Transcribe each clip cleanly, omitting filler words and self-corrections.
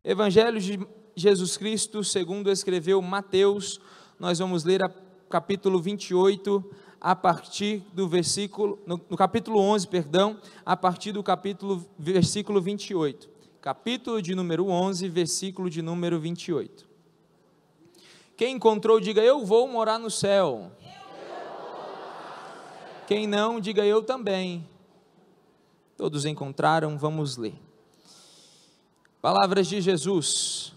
Evangelho de Jesus Cristo, segundo escreveu Mateus, nós vamos ler a capítulo 28, a partir do versículo, no capítulo 11, perdão, a partir do versículo 28. Capítulo de número 11, versículo de número 28. Quem encontrou, diga: eu vou morar no céu. Quem não, diga: eu também. Todos encontraram, vamos ler. Palavras de Jesus: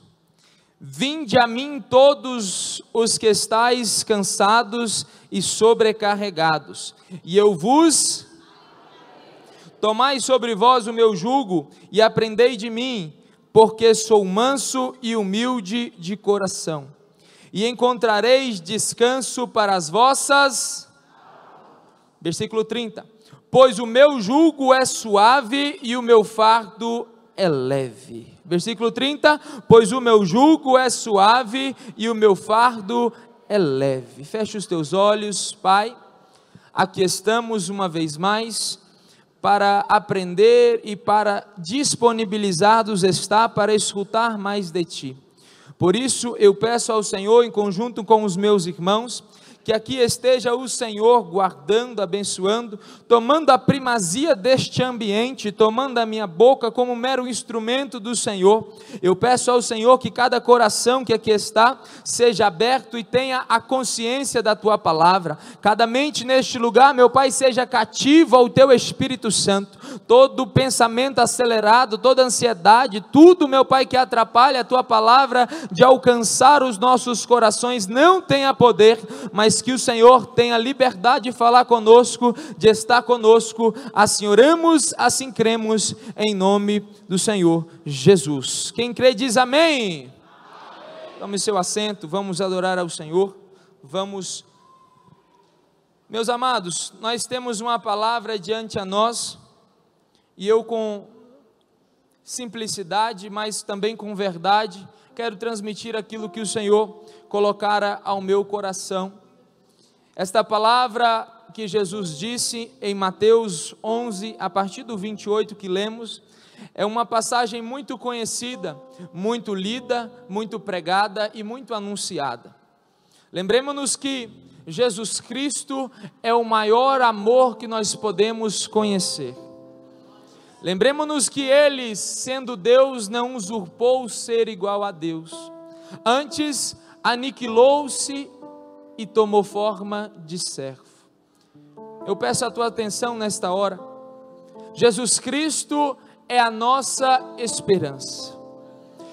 vinde a mim todos os que estáis cansados e sobrecarregados, e eu vos... Tomai sobre vós o meu jugo e aprendei de mim, porque sou manso e humilde de coração, e encontrareis descanso para as vossas... Versículo 30, pois o meu jugo é suave e o meu fardo é leve. Versículo 30, pois o meu jugo é suave e o meu fardo é leve. Feche os teus olhos, Pai. Aqui estamos uma vez mais para aprender e para disponibilizados estar para escutar mais de Ti. Por isso eu peço ao Senhor, em conjunto com os meus irmãos, que aqui esteja o Senhor guardando, abençoando, tomando a primazia deste ambiente, tomando a minha boca como mero instrumento do Senhor. Eu peço ao Senhor que cada coração que aqui está, seja aberto e tenha a consciência da Tua palavra. Cada mente neste lugar, meu Pai, seja cativo ao Teu Espírito Santo. Todo pensamento acelerado, toda ansiedade, tudo, meu Pai, que atrapalha a Tua palavra de alcançar os nossos corações, não tenha poder, mas que o Senhor tenha liberdade de falar conosco, de estar conosco. Assim oramos, assim cremos, em nome do Senhor Jesus. Quem crê diz amém. Amém. Tome seu assento, vamos adorar ao Senhor. Vamos, meus amados, nós temos uma palavra diante a nós, e eu com simplicidade, mas também com verdade, quero transmitir aquilo que o Senhor colocara ao meu coração. Esta palavra que Jesus disse em Mateus 11, a partir do 28 que lemos, é uma passagem muito conhecida, muito lida, muito pregada e muito anunciada. Lembremos-nos que Jesus Cristo é o maior amor que nós podemos conhecer. Lembremos-nos que Ele, sendo Deus, não usurpou o ser igual a Deus. Antes, aniquilou-se e tomou forma de servo. Eu peço a tua atenção nesta hora. Jesus Cristo é a nossa esperança.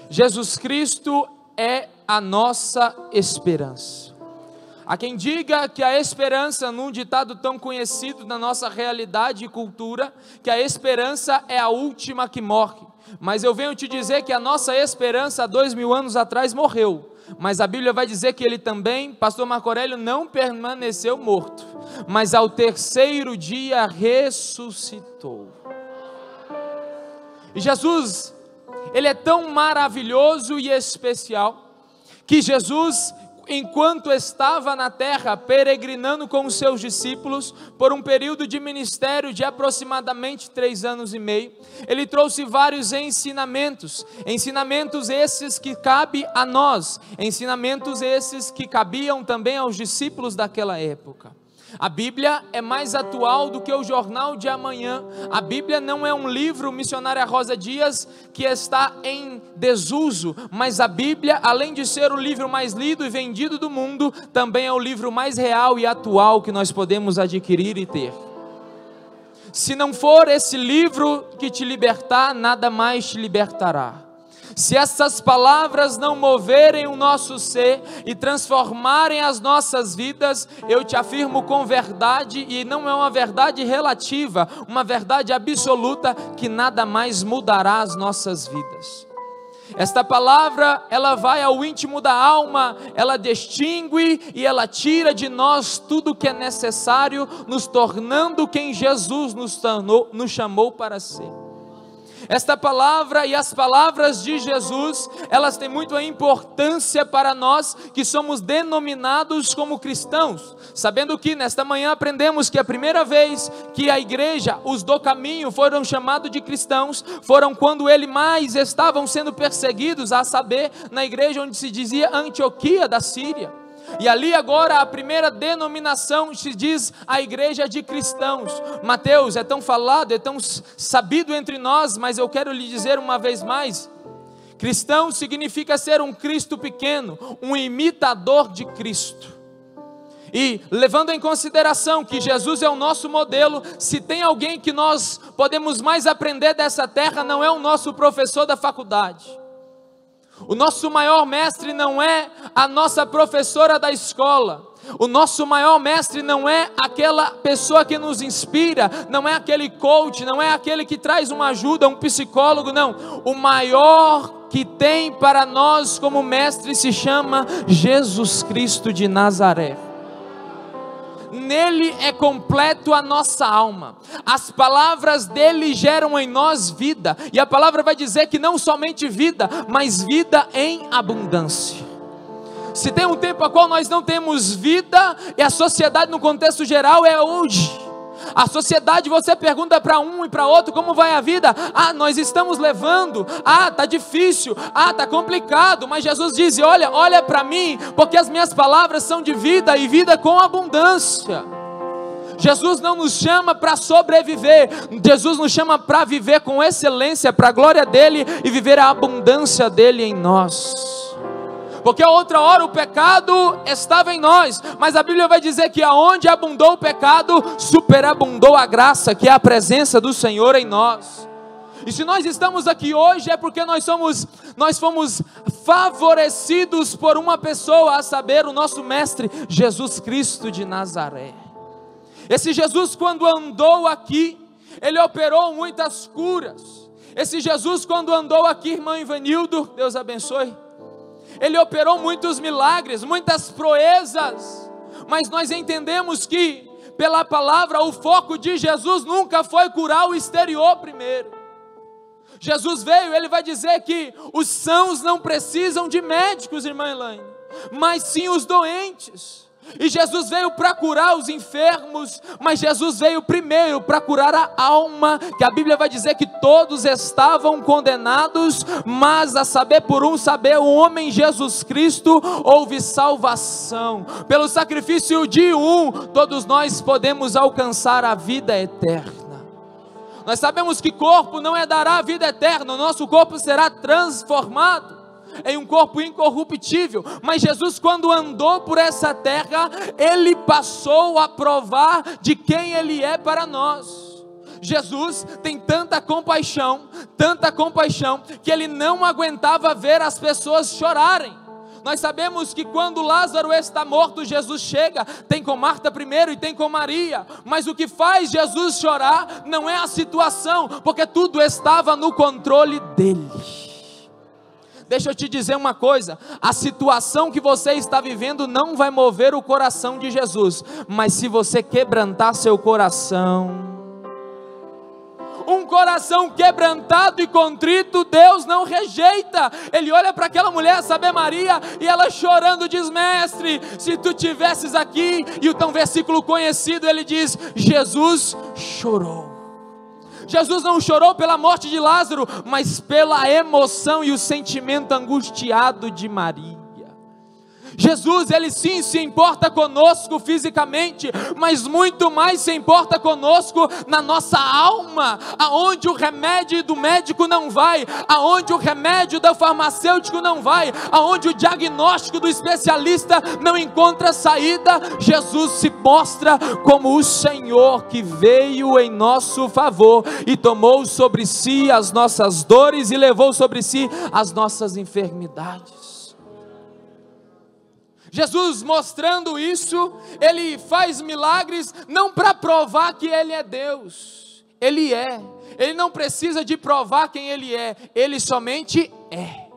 Jesus Cristo é a nossa esperança. Há quem diga que a esperança, num ditado tão conhecido na nossa realidade e cultura, que a esperança é a última que morre. Mas eu venho te dizer que a nossa esperança há 2000 anos atrás morreu. Mas a Bíblia vai dizer que ele também, pastor Marco Aurélio, não permaneceu morto, mas ao terceiro dia ressuscitou. E Jesus, ele é tão maravilhoso e especial, que Jesus, enquanto estava na terra, peregrinando com os seus discípulos, por um período de ministério de aproximadamente 3 anos e meio, ele trouxe vários ensinamentos esses que cabem a nós, ensinamentos esses que cabiam também aos discípulos daquela época. A Bíblia é mais atual do que o jornal de amanhã. A Bíblia não é um livro, missionária Rosa Dias, que está em desuso, mas a Bíblia, além de ser o livro mais lido e vendido do mundo, também é o livro mais real e atual que nós podemos adquirir e ter. Se não for esse livro que te libertar, nada mais te libertará. Se essas palavras não moverem o nosso ser e transformarem as nossas vidas, eu te afirmo com verdade, e não é uma verdade relativa, uma verdade absoluta, que nada mais mudará as nossas vidas. Esta palavra, ela vai ao íntimo da alma, ela distingue e ela tira de nós tudo que é necessário, nos tornando quem Jesus nos chamou para ser. Esta palavra e as palavras de Jesus, elas têm muita importância para nós que somos denominados como cristãos, sabendo que nesta manhã aprendemos que a primeira vez que a igreja, os do caminho, foram chamados de cristãos, foram quando eles mais estavam sendo perseguidos, a saber, na igreja onde se dizia Antioquia da Síria. E ali agora a primeira denominação se diz a igreja de cristãos. Mateus é tão falado, é tão sabido entre nós, mas eu quero lhe dizer uma vez mais: cristão significa ser um Cristo pequeno, um imitador de Cristo. E levando em consideração que Jesus é o nosso modelo, se tem alguém que nós podemos mais aprender dessa terra, não é o nosso professor da faculdade. O nosso maior mestre não é a nossa professora da escola. O nosso maior mestre não é aquela pessoa que nos inspira, não é aquele coach, não é aquele que traz uma ajuda, um psicólogo, não. O maior que tem para nós como mestre se chama Jesus Cristo de Nazaré. Nele é completo a nossa alma, as palavras dele geram em nós vida, e a palavra vai dizer que não somente vida, mas vida em abundância. Se tem um tempo a qual nós não temos vida, e a sociedade no contexto geral é hoje. A sociedade, você pergunta para um e para outro como vai a vida. Nós estamos levando. Está difícil. Está complicado. Mas Jesus diz: olha para mim, porque as minhas palavras são de vida e vida com abundância. Jesus não nos chama para sobreviver, Jesus nos chama para viver com excelência, para a glória dele e viver a abundância dele em nós. Porque a outra hora o pecado estava em nós, mas a Bíblia vai dizer que aonde abundou o pecado, superabundou a graça, que é a presença do Senhor em nós. E se nós estamos aqui hoje é porque nós fomos favorecidos por uma pessoa, a saber, o nosso mestre Jesus Cristo de Nazaré. Esse Jesus, quando andou aqui, ele operou muitas curas. Esse Jesus, quando andou aqui, irmão Ivanildo, Deus abençoe, ele operou muitos milagres, muitas proezas, mas nós entendemos que, pela palavra, o foco de Jesus nunca foi curar o exterior primeiro. Jesus veio, ele vai dizer que os sãos não precisam de médicos, irmã Elaine, mas sim os doentes. E Jesus veio para curar os enfermos, mas Jesus veio primeiro para curar a alma, que a Bíblia vai dizer que todos estavam condenados, mas a saber, por um saber, o homem Jesus Cristo houve salvação. Pelo sacrifício de um, todos nós podemos alcançar a vida eterna. Nós sabemos que corpo não dará a vida eterna, o nosso corpo será transformado em um corpo incorruptível, mas Jesus, quando andou por essa terra, ele passou a provar de quem ele é para nós. Jesus tem tanta compaixão, que ele não aguentava ver as pessoas chorarem. Nós sabemos que quando Lázaro está morto, Jesus chega, tem com Marta primeiro e tem com Maria, mas o que faz Jesus chorar não é a situação, porque tudo estava no controle dele. Deixa eu te dizer uma coisa, a situação que você está vivendo não vai mover o coração de Jesus, mas se você quebrantar seu coração, um coração quebrantado e contrito, Deus não rejeita. Ele olha para aquela mulher, saber Maria, e ela chorando diz: mestre, se tu tivesses aqui, e o tão versículo conhecido, ele diz: Jesus chorou. Jesus não chorou pela morte de Lázaro, mas pela emoção e o sentimento angustiado de Maria. Jesus, ele sim se importa conosco fisicamente, mas muito mais se importa conosco na nossa alma, aonde o remédio do médico não vai, aonde o remédio do farmacêutico não vai, aonde o diagnóstico do especialista não encontra saída. Jesus se mostra como o Senhor que veio em nosso favor e tomou sobre si as nossas dores e levou sobre si as nossas enfermidades. Jesus, mostrando isso, ele faz milagres não para provar que ele é Deus, ele é, ele não precisa de provar quem ele é, ele somente é.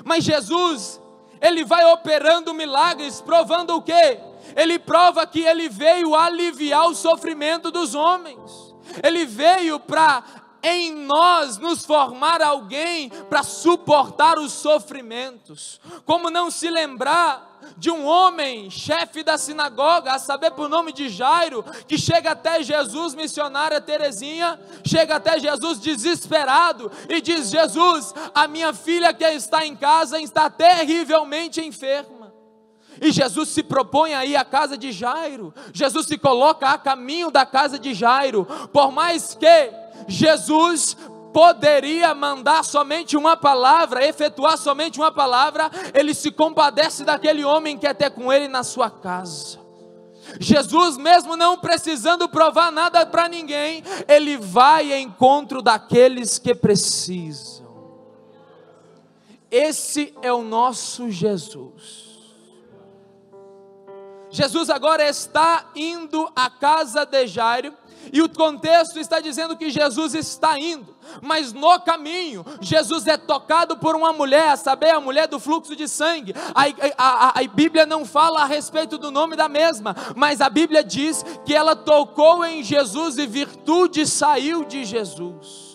Mas Jesus, ele vai operando milagres, provando o quê? Ele prova que ele veio aliviar o sofrimento dos homens, ele veio para em nós nos formar alguém para suportar os sofrimentos. Como não se lembrar de um homem, chefe da sinagoga, a saber por nome de Jairo, que chega até Jesus, missionária Terezinha, chega até Jesus desesperado e diz: Jesus, a minha filha que está em casa está terrivelmente enferma. E Jesus se propõe a ir à casa de Jairo, Jesus se coloca a caminho da casa de Jairo, por mais que Jesus poderia mandar somente uma palavra, efetuar somente uma palavra, ele se compadece daquele homem que quer ter com ele na sua casa. Jesus, mesmo não precisando provar nada para ninguém, ele vai ao encontro daqueles que precisam. Esse é o nosso Jesus. Jesus agora está indo à casa de Jairo, e o contexto está dizendo que Jesus está indo, mas no caminho, Jesus é tocado por uma mulher, a saber, a mulher do fluxo de sangue. A Bíblia não fala a respeito do nome da mesma, mas a Bíblia diz que ela tocou em Jesus e virtude saiu de Jesus.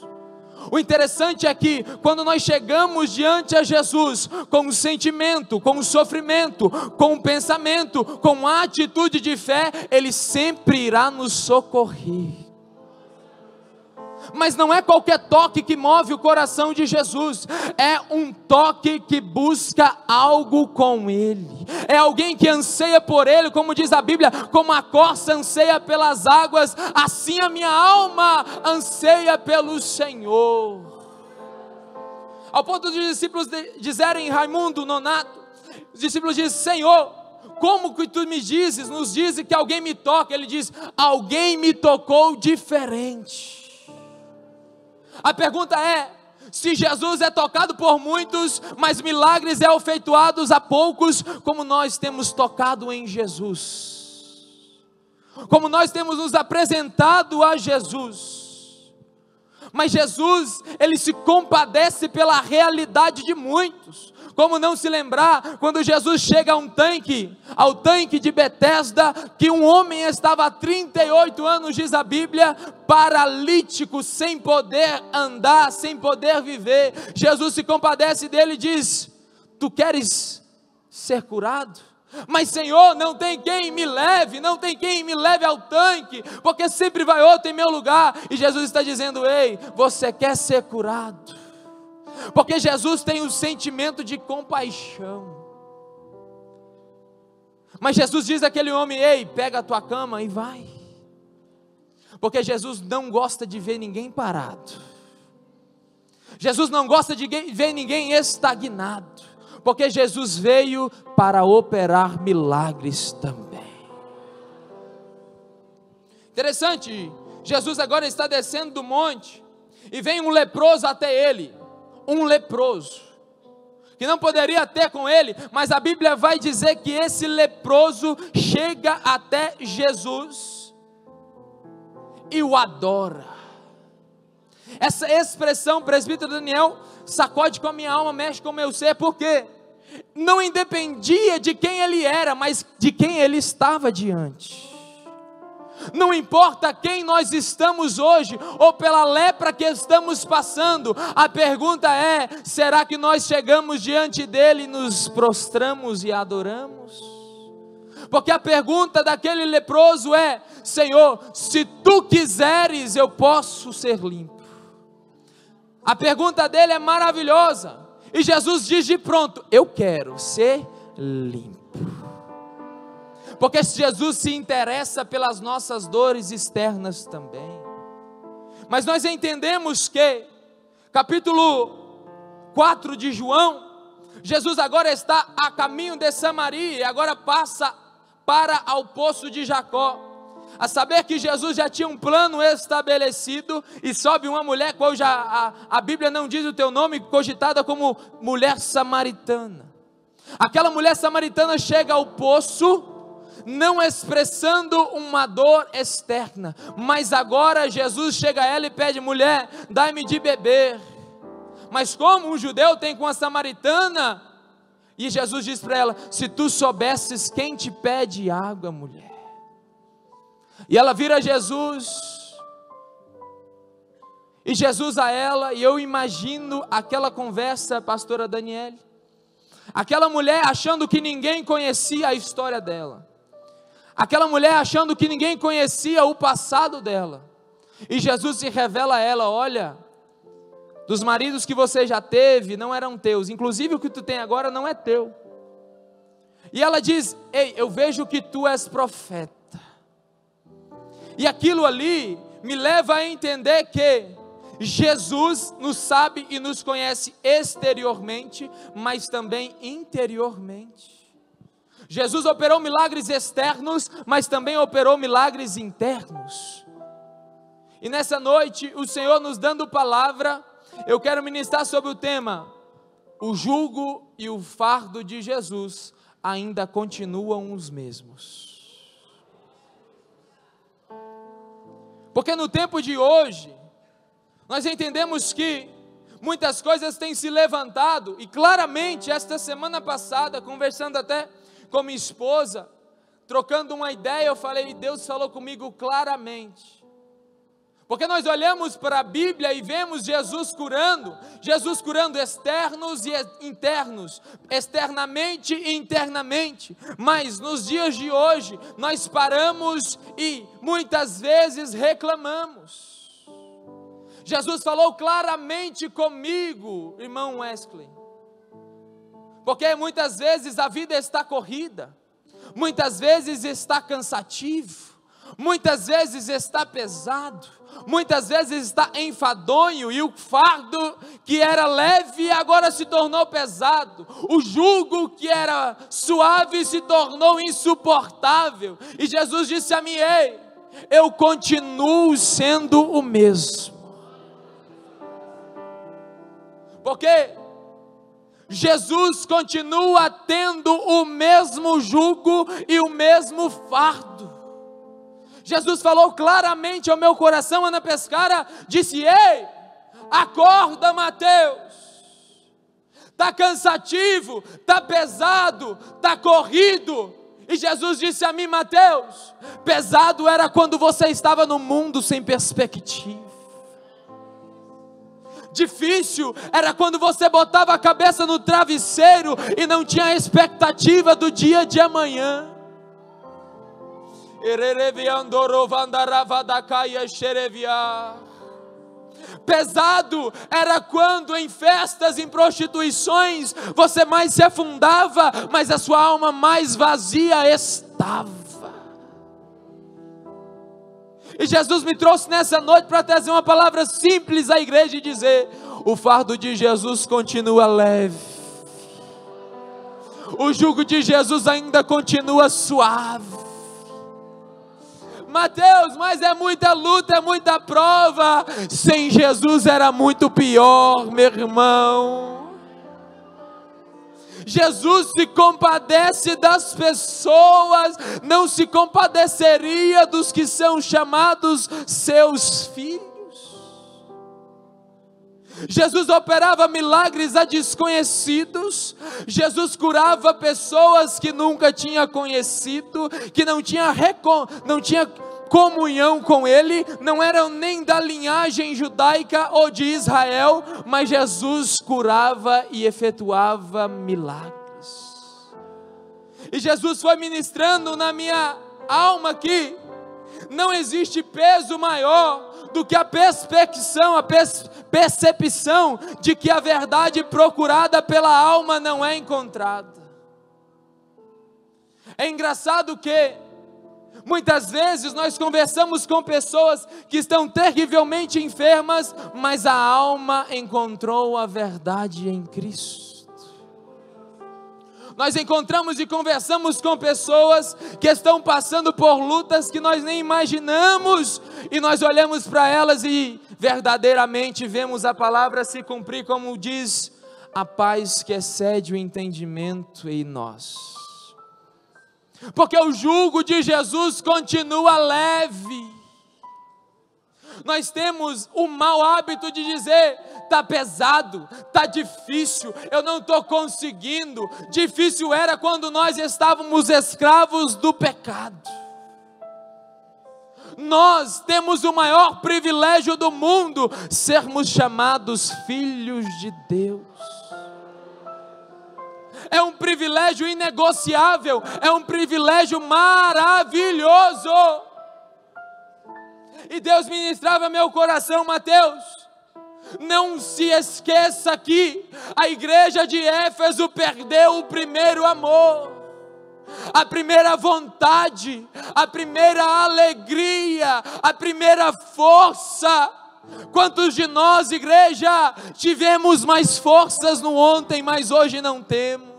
O interessante é que quando nós chegamos diante a Jesus com um sentimento, com um sofrimento, com um pensamento, com uma atitude de fé, Ele sempre irá nos socorrer. Mas não é qualquer toque que move o coração de Jesus, é um toque que busca algo com Ele, é alguém que anseia por Ele, como diz a Bíblia, como a corça anseia pelas águas, assim a minha alma anseia pelo Senhor. Ao ponto de os discípulos dizerem, Raimundo Nonato, os discípulos dizem: Senhor, como que tu me dizes, nos dizes que alguém me toca? Ele diz: alguém me tocou diferente. A pergunta é, se Jesus é tocado por muitos, mas milagres é efetuados a poucos, como nós temos tocado em Jesus, como nós temos nos apresentado a Jesus. Mas Jesus, Ele se compadece pela realidade de muitos. Como não se lembrar, quando Jesus chega ao tanque de Betesda, que um homem estava há 38 anos, diz a Bíblia, paralítico, sem poder andar, sem poder viver. Jesus se compadece dele e diz: tu queres ser curado? Mas Senhor, não tem quem me leve ao tanque, porque sempre vai outro em meu lugar. E Jesus está dizendo: ei, você quer ser curado? Porque Jesus tem um sentimento de compaixão. Mas Jesus diz àquele homem: ei, pega a tua cama e vai. Porque Jesus não gosta de ver ninguém parado. Jesus não gosta de ver ninguém estagnado. Porque Jesus veio para operar milagres também. Interessante, Jesus agora está descendo do monte, e vem um leproso até ele. Um leproso, que não poderia ter com ele, mas a Bíblia vai dizer que esse leproso chega até Jesus e o adora. Essa expressão, presbítero Daniel, sacode com a minha alma, mexe com o meu ser, porque não independia de quem ele era, mas de quem ele estava diante. Não importa quem nós estamos hoje, ou pela lepra que estamos passando, a pergunta é: será que nós chegamos diante dele, nos prostramos e adoramos? Porque a pergunta daquele leproso é: Senhor, se tu quiseres, eu posso ser limpo. A pergunta dele é maravilhosa, e Jesus diz de pronto: eu quero ser limpo. Porque Jesus se interessa pelas nossas dores externas também. Mas nós entendemos que, capítulo 4 de João, Jesus agora está a caminho de Samaria, e agora passa para ao poço de Jacó. A saber que Jesus já tinha um plano estabelecido, e sobe uma mulher, qual a Bíblia não diz o teu nome, cogitada como mulher samaritana. Aquela mulher samaritana chega ao poço, não expressando uma dor externa, mas agora Jesus chega a ela e pede: mulher, dai-me de beber. Mas como um judeu tem com a samaritana? E Jesus diz para ela: se tu soubesses quem te pede água, mulher. E ela vira a Jesus E Jesus a ela, e eu imagino aquela conversa, pastora Daniele, aquela mulher achando que ninguém conhecia a história dela, aquela mulher achando que ninguém conhecia o passado dela, e Jesus se revela a ela: olha, dos maridos que você já teve, não eram teus, inclusive o que tu tem agora não é teu. E ela diz: ei, eu vejo que tu és profeta. E aquilo ali me leva a entender que Jesus nos sabe e nos conhece exteriormente, mas também interiormente. Jesus operou milagres externos, mas também operou milagres internos. E nessa noite, o Senhor nos dando palavra, eu quero ministrar sobre o tema: o jugo e o fardo de Jesus ainda continuam os mesmos. Porque no tempo de hoje, nós entendemos que muitas coisas têm se levantado, e claramente esta semana passada, conversando até com minha esposa, trocando uma ideia, eu falei, Deus falou comigo claramente. Porque nós olhamos para a Bíblia e vemos Jesus curando externos e internos, externamente e internamente, mas nos dias de hoje, nós paramos e muitas vezes reclamamos. Jesus falou claramente comigo, irmão Wesley, porque muitas vezes a vida está corrida, muitas vezes está cansativo, muitas vezes está pesado, muitas vezes está enfadonho, e o fardo que era leve agora se tornou pesado, o jugo que era suave se tornou insuportável, e Jesus disse a mim: ei, eu continuo sendo o mesmo. Porque Jesus continua tendo o mesmo jugo e o mesmo fardo. Jesus falou claramente ao meu coração, Ana Pescara, disse: ei, acorda, Mateus, está cansativo, está pesado, está corrido. E Jesus disse a mim: Mateus, pesado era quando você estava no mundo sem perspectiva. Difícil era quando você botava a cabeça no travesseiro e não tinha expectativa do dia de amanhã. Pesado era quando em festas, em prostituições, você mais se afundava, mas a sua alma mais vazia estava. E Jesus me trouxe nessa noite para trazer uma palavra simples à igreja e dizer: o fardo de Jesus continua leve, o jugo de Jesus ainda continua suave. Mateus, mas é muita luta, é muita prova. Sem Jesus era muito pior, meu irmão. Jesus se compadece das pessoas, não se compadeceria dos que são chamados seus filhos. Jesus operava milagres a desconhecidos, Jesus curava pessoas que nunca tinha conhecido, que não tinha comunhão com Ele, não eram nem da linhagem judaica ou de Israel, mas Jesus curava e efetuava milagres. E Jesus foi ministrando na minha alma que não existe peso maior do que a percepção de que a verdade procurada pela alma não é encontrada. É engraçado que muitas vezes nós conversamos com pessoas que estão terrivelmente enfermas, mas a alma encontrou a verdade em Cristo. Nós encontramos e conversamos com pessoas que estão passando por lutas que nós nem imaginamos, e nós olhamos para elas e verdadeiramente vemos a palavra se cumprir, como diz: a paz que excede o entendimento em nós. Porque o jugo de Jesus continua leve. Nós temos o mau hábito de dizer: está pesado, está difícil, eu não estou conseguindo. Difícil era quando nós estávamos escravos do pecado. Nós temos o maior privilégio do mundo, sermos chamados filhos de Deus. É um privilégio inegociável, é um privilégio maravilhoso. E Deus ministrava meu coração, Mateus, não se esqueça que a igreja de Éfeso perdeu o primeiro amor, a primeira vontade, a primeira alegria, a primeira força. Quantos de nós, igreja, tivemos mais forças no ontem, mas hoje não temos?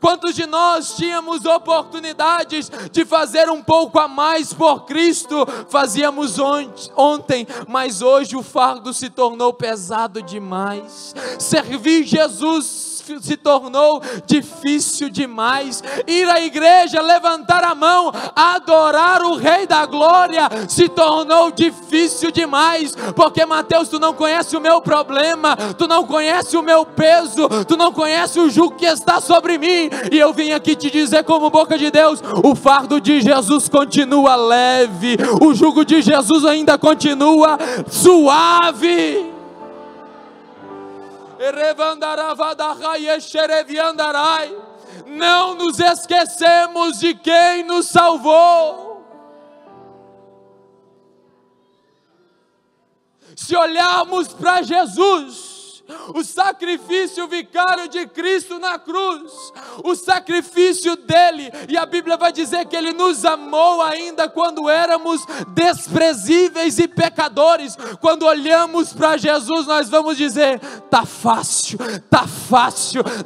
Quantos de nós tínhamos oportunidades de fazer um pouco a mais por Cristo? Fazíamos ontem, mas hoje o fardo se tornou pesado demais. Servir Jesus se tornou difícil demais. Ir à igreja, levantar a mão, adorar o Rei da Glória se tornou difícil demais. Porque, Mateus, tu não conhece o meu problema, tu não conhece o meu peso, tu não conhece o jugo que está sobre mim. E eu vim aqui te dizer, como boca de Deus, o fardo de Jesus continua leve, o jugo de Jesus ainda continua suave. Não nos esquecemos de quem nos salvou. Se olharmos para Jesus, o sacrifício vicário de Cristo na cruz, o sacrifício dele, e a Bíblia vai dizer que ele nos amou ainda quando éramos desprezíveis e pecadores. Quando olhamos para Jesus, nós vamos dizer: tá fácil,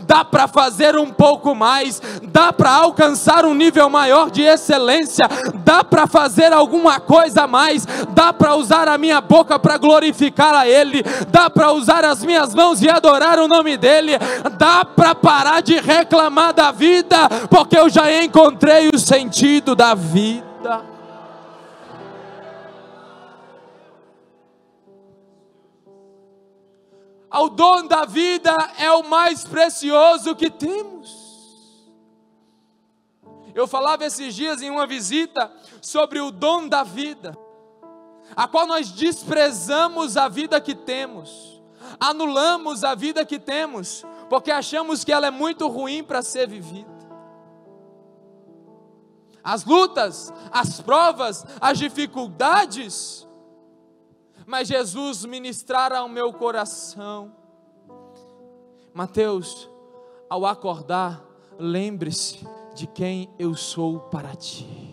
dá para fazer um pouco mais, dá para alcançar um nível maior de excelência, dá para fazer alguma coisa a mais, dá para usar a minha boca para glorificar a Ele, dá para usar as minhas mãos e adorar o nome dEle, dá para parar de reclamar da vida, porque eu já encontrei o sentido da vida. O dom da vida é o mais precioso que temos. Eu falava esses dias em uma visita sobre o dom da vida, a qual nós desprezamos a vida que temos, anulamos a vida que temos, porque achamos que ela é muito ruim para ser vivida. As lutas, as provas, as dificuldades, mas Jesus ministrara ao meu coração: Mateus, ao acordar, lembre-se de quem eu sou para ti.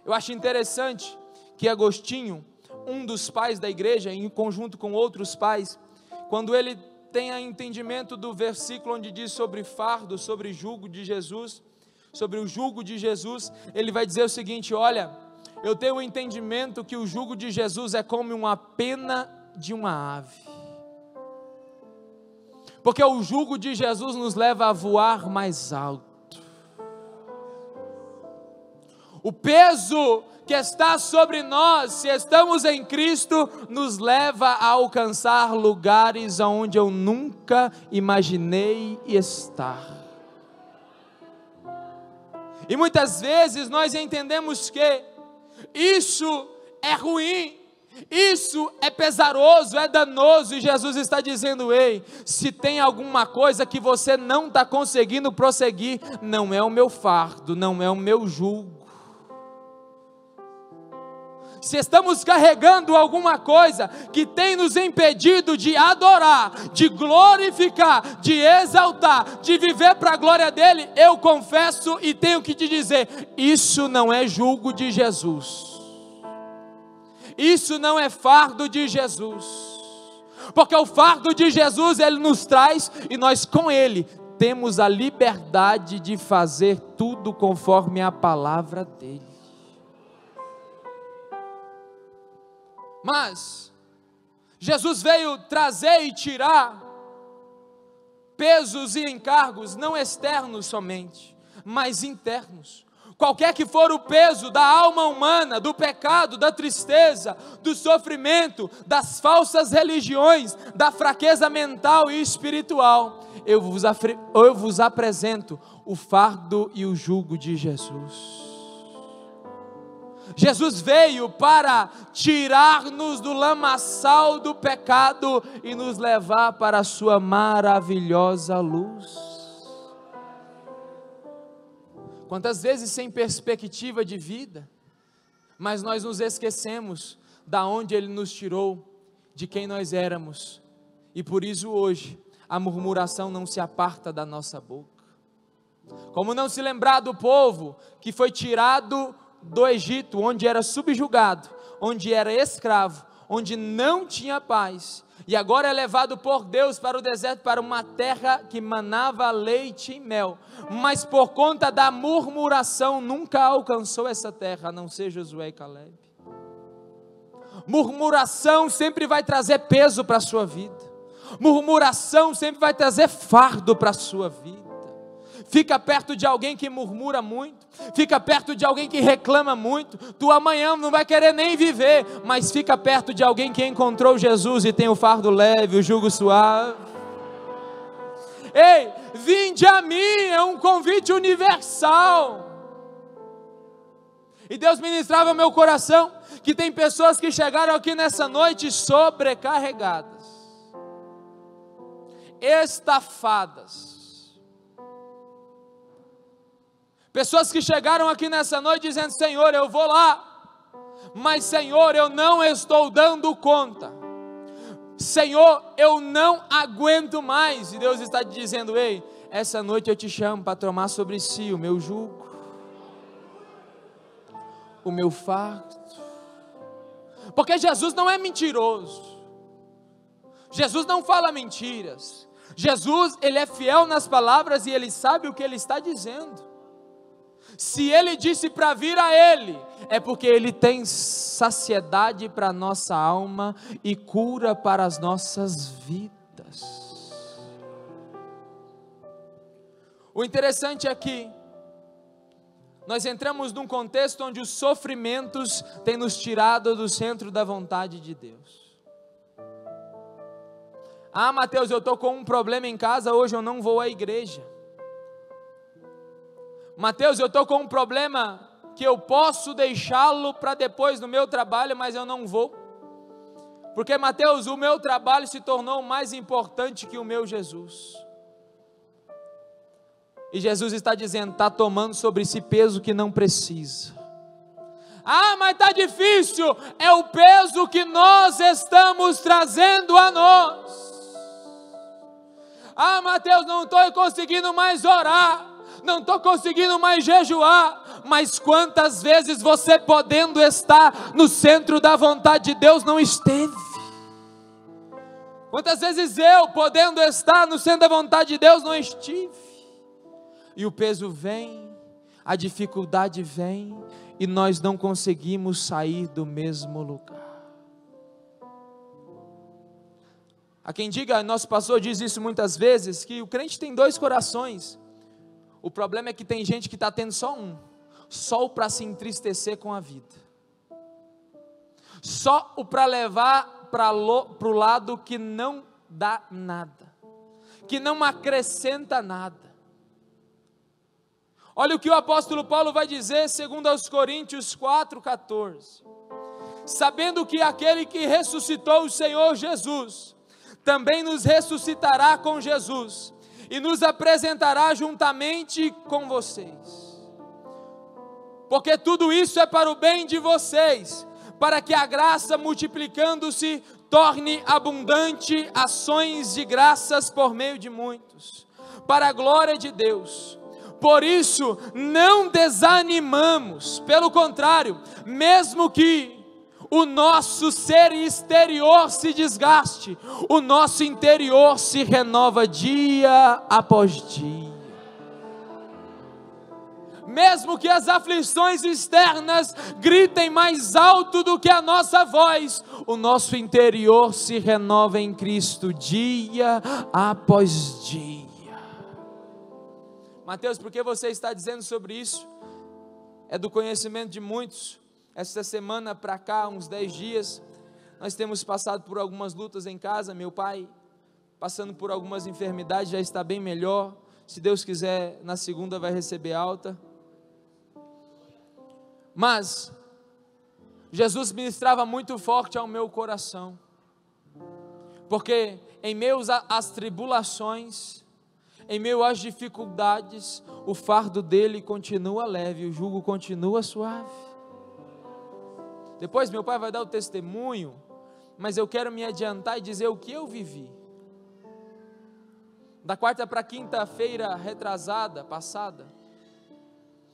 Eu acho interessante que Agostinho, um dos pais da igreja, em conjunto com outros pais, quando ele tem o entendimento do versículo onde diz sobre fardo, sobre jugo de Jesus, sobre o jugo de Jesus, ele vai dizer o seguinte: olha, eu tenho o entendimento que o jugo de Jesus é como uma pena de uma ave, porque o jugo de Jesus nos leva a voar mais alto. O peso que está sobre nós, se estamos em Cristo, nos leva a alcançar lugares onde eu nunca imaginei estar. E muitas vezes nós entendemos que isso é ruim, isso é pesaroso, é danoso, e Jesus está dizendo: ei, se tem alguma coisa que você não está conseguindo prosseguir, não é o meu fardo, não é o meu jugo. Se estamos carregando alguma coisa que tem nos impedido de adorar, de glorificar, de exaltar, de viver para a glória dEle, eu confesso e tenho que te dizer: isso não é jugo de Jesus, isso não é fardo de Jesus, porque o fardo de Jesus Ele nos traz, e nós com Ele temos a liberdade de fazer tudo conforme a palavra dEle. Mas Jesus veio trazer e tirar pesos e encargos não externos somente, mas internos. Qualquer que for o peso da alma humana, do pecado, da tristeza, do sofrimento, das falsas religiões, da fraqueza mental e espiritual, eu vos apresento o fardo e o jugo de Jesus. Jesus veio para tirar-nos do lamaçal do pecado e nos levar para a sua maravilhosa luz. Quantas vezes sem perspectiva de vida, mas nós nos esquecemos da onde Ele nos tirou, de quem nós éramos, e por isso hoje a murmuração não se aparta da nossa boca. Como não se lembrar do povo que foi tirado do Egito, onde era subjugado, onde era escravo, onde não tinha paz, e agora é levado por Deus para o deserto, para uma terra que manava leite e mel, mas por conta da murmuração nunca alcançou essa terra, a não ser Josué e Caleb. Murmuração sempre vai trazer peso para a sua vida, murmuração sempre vai trazer fardo para a sua vida. Fica perto de alguém que murmura muito, fica perto de alguém que reclama muito, tu amanhã não vai querer nem viver, mas fica perto de alguém que encontrou Jesus e tem o fardo leve, o jugo suave. Ei, vinde a mim, é um convite universal. E Deus ministrava meu coração, que tem pessoas que chegaram aqui nessa noite sobrecarregadas, estafadas, pessoas que chegaram aqui nessa noite dizendo: Senhor, eu vou lá, mas Senhor, eu não estou dando conta, Senhor, eu não aguento mais. E Deus está te dizendo: ei, essa noite eu te chamo para tomar sobre si o meu jugo, o meu fardo. Porque Jesus não é mentiroso, Jesus não fala mentiras, Jesus, Ele é fiel nas palavras e Ele sabe o que Ele está dizendo. Se Ele disse para vir a Ele, é porque Ele tem saciedade para a nossa alma e cura para as nossas vidas. O interessante é que nós entramos num contexto onde os sofrimentos têm nos tirado do centro da vontade de Deus. Ah, Mateus, eu estou com um problema em casa, hoje eu não vou à igreja. Mateus, eu estou com um problema que eu posso deixá-lo para depois no meu trabalho, mas eu não vou. Porque, Mateus, o meu trabalho se tornou mais importante que o meu Jesus. E Jesus está dizendo: está tomando sobre si peso que não precisa. Ah, mas está difícil. É o peso que nós estamos trazendo a nós. Ah, Mateus, não estou conseguindo mais orar, não estou conseguindo mais jejuar. Mas quantas vezes você, podendo estar no centro da vontade de Deus, não esteve? Quantas vezes eu, podendo estar no centro da vontade de Deus, não estive? E o peso vem, a dificuldade vem, e nós não conseguimos sair do mesmo lugar. Há quem diga, nosso pastor diz isso muitas vezes, que o crente tem dois corações. O problema é que tem gente que está tendo só um, só o para se entristecer com a vida, só o para levar para o lado que não dá nada, que não acrescenta nada. Olha o que o apóstolo Paulo vai dizer, segundo aos Coríntios 4,14. Sabendo que aquele que ressuscitou o Senhor Jesus, também nos ressuscitará com Jesus, e nos apresentará juntamente com vocês. Porque tudo isso é para o bem de vocês, para que a graça, multiplicando-se, torne abundante ações de graças por meio de muitos, para a glória de Deus. Por isso, não desanimamos, pelo contrário, mesmo que o nosso ser exterior se desgaste, o nosso interior se renova dia após dia. Mesmo que as aflições externas gritem mais alto do que a nossa voz, o nosso interior se renova em Cristo dia após dia. Mateus, por que você está dizendo sobre isso? É do conhecimento de muitos. Esta semana para cá, uns 10 dias, nós temos passado por algumas lutas em casa. Meu pai passando por algumas enfermidades, já está bem melhor. Se Deus quiser, na segunda vai receber alta. Mas Jesus ministrava muito forte ao meu coração, porque em meio às tribulações, em meio às dificuldades, o fardo dele continua leve, o jugo continua suave. Depois meu pai vai dar o testemunho, mas eu quero me adiantar e dizer o que eu vivi. Da quarta para quinta-feira retrasada, passada,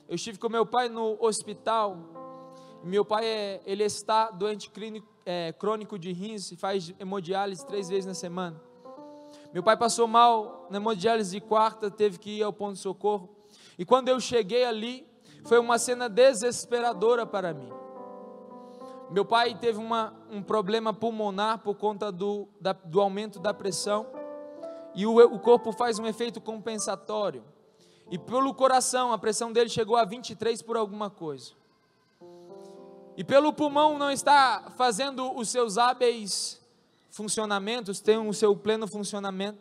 eu estive com meu pai no hospital. Meu pai ele está doente crônico de rins e faz hemodiálise 3 vezes na semana. Meu pai passou mal na hemodiálise de quarta, teve que ir ao ponto de socorro. E quando eu cheguei ali, foi uma cena desesperadora para mim. Meu pai teve um problema pulmonar por conta do aumento da pressão, e o corpo faz um efeito compensatório, e pelo coração a pressão dele chegou a 23 por alguma coisa, e pelo pulmão não está fazendo os seus hábeis funcionamentos, tem o seu pleno funcionamento.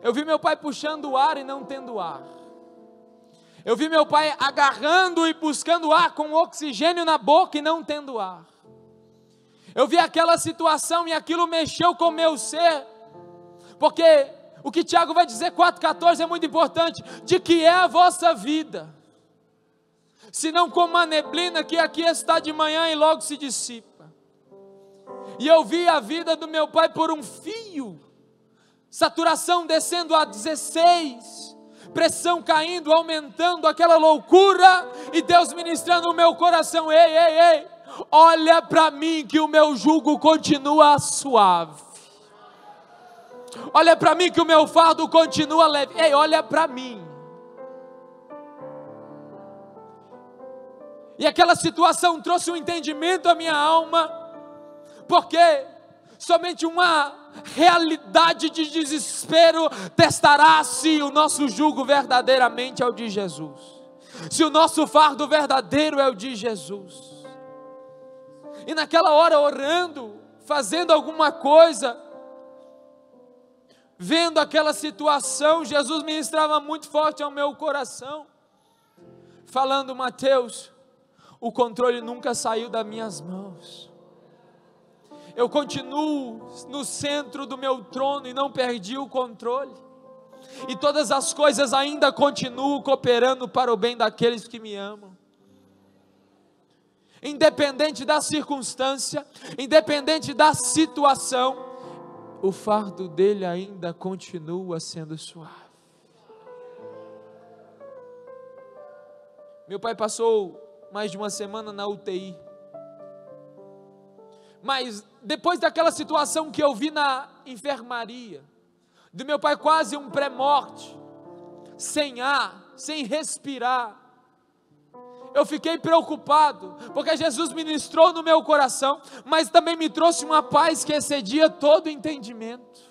Eu vi meu pai puxando o ar e não tendo ar. Eu vi meu pai agarrando e buscando ar com oxigênio na boca e não tendo ar. Eu vi aquela situação e aquilo mexeu com o meu ser, porque o que Tiago vai dizer 4,14 é muito importante: de que é a vossa vida, senão como a neblina que aqui está de manhã e logo se dissipa. E eu vi a vida do meu pai por um fio, saturação descendo a 16, pressão caindo, aumentando, aquela loucura, e Deus ministrando no meu coração: ei, olha para mim que o meu jugo continua suave, olha para mim que o meu fardo continua leve, ei, olha para mim. E aquela situação trouxe um entendimento à minha alma, porque somente uma realidade de desespero testará se o nosso jugo verdadeiramente é o de Jesus, se o nosso fardo verdadeiro é o de Jesus. E naquela hora, orando, fazendo alguma coisa, vendo aquela situação, Jesus ministrava muito forte ao meu coração, falando: Mateus, o controle nunca saiu das minhas mãos, eu continuo no centro do meu trono e não perdi o controle, e todas as coisas ainda continuam cooperando para o bem daqueles que me amam. Independente da circunstância, independente da situação, o fardo dele ainda continua sendo suave. Meu pai passou mais de uma semana na UTI, mas depois daquela situação que eu vi na enfermaria, do meu pai quase um pré-morte, sem ar, sem respirar, eu fiquei preocupado, porque Jesus ministrou no meu coração, mas também me trouxe uma paz que excedia todo entendimento,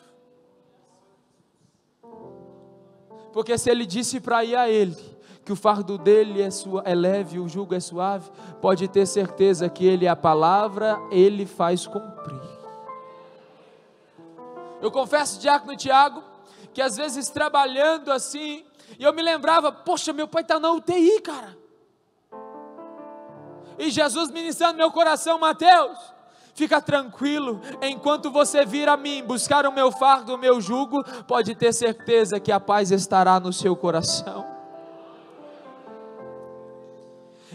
porque se ele disse para ir a ele, que o fardo dele é leve, o jugo é suave, pode ter certeza que ele, a palavra, ele faz cumprir. Eu confesso, diácono Tiago, que às vezes trabalhando assim, e eu me lembrava: poxa, meu pai está na UTI, cara. E Jesus ministrando no meu coração: Mateus, fica tranquilo, enquanto você vir a mim buscar o meu fardo, o meu jugo, pode ter certeza que a paz estará no seu coração.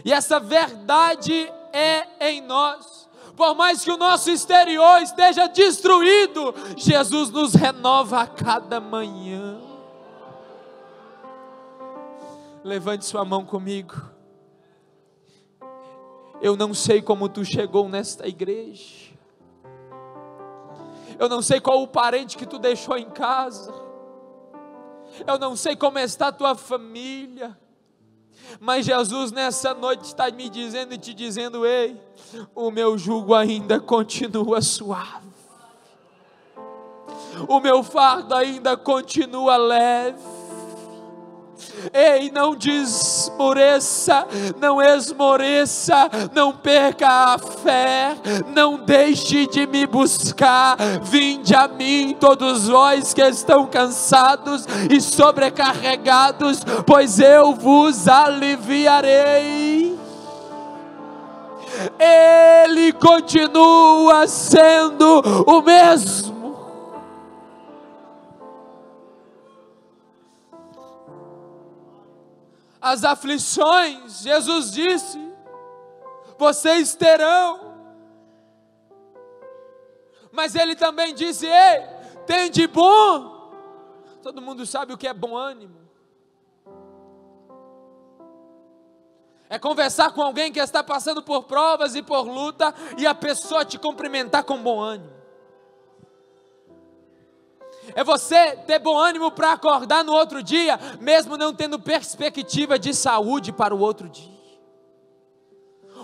E essa verdade é em nós. Por mais que o nosso exterior esteja destruído, Jesus nos renova a cada manhã. Levante sua mão comigo. Eu não sei como tu chegou nesta igreja, eu não sei qual o parente que tu deixou em casa, eu não sei como está a tua família, mas Jesus nessa noite está me dizendo e te dizendo: ei, o meu jugo ainda continua suave, o meu fardo ainda continua leve. Ei, não desmoreça, não esmoreça, não perca a fé, não deixe de me buscar. Vinde a mim todos vós que estão cansados e sobrecarregados, pois eu vos aliviarei. Ele continua sendo o mesmo. As aflições, Jesus disse, vocês terão. Mas Ele também disse, ei, tem de bom. Todo mundo sabe o que é bom ânimo. É conversar com alguém que está passando por provas e por luta, e a pessoa te cumprimentar com bom ânimo. É você ter bom ânimo para acordar no outro dia, mesmo não tendo perspectiva de saúde para o outro dia.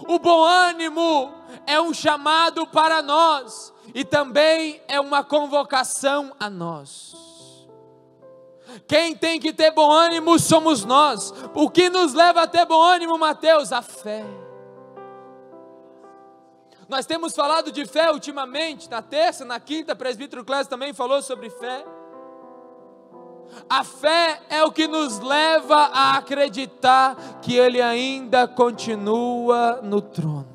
O bom ânimo é um chamado para nós, e também é uma convocação a nós. Quem tem que ter bom ânimo somos nós. O que nos leva a ter bom ânimo, Mateus? A fé. Nós temos falado de fé ultimamente, na terça, na quinta, presbítero Clésio também falou sobre fé. A fé é o que nos leva a acreditar que Ele ainda continua no trono.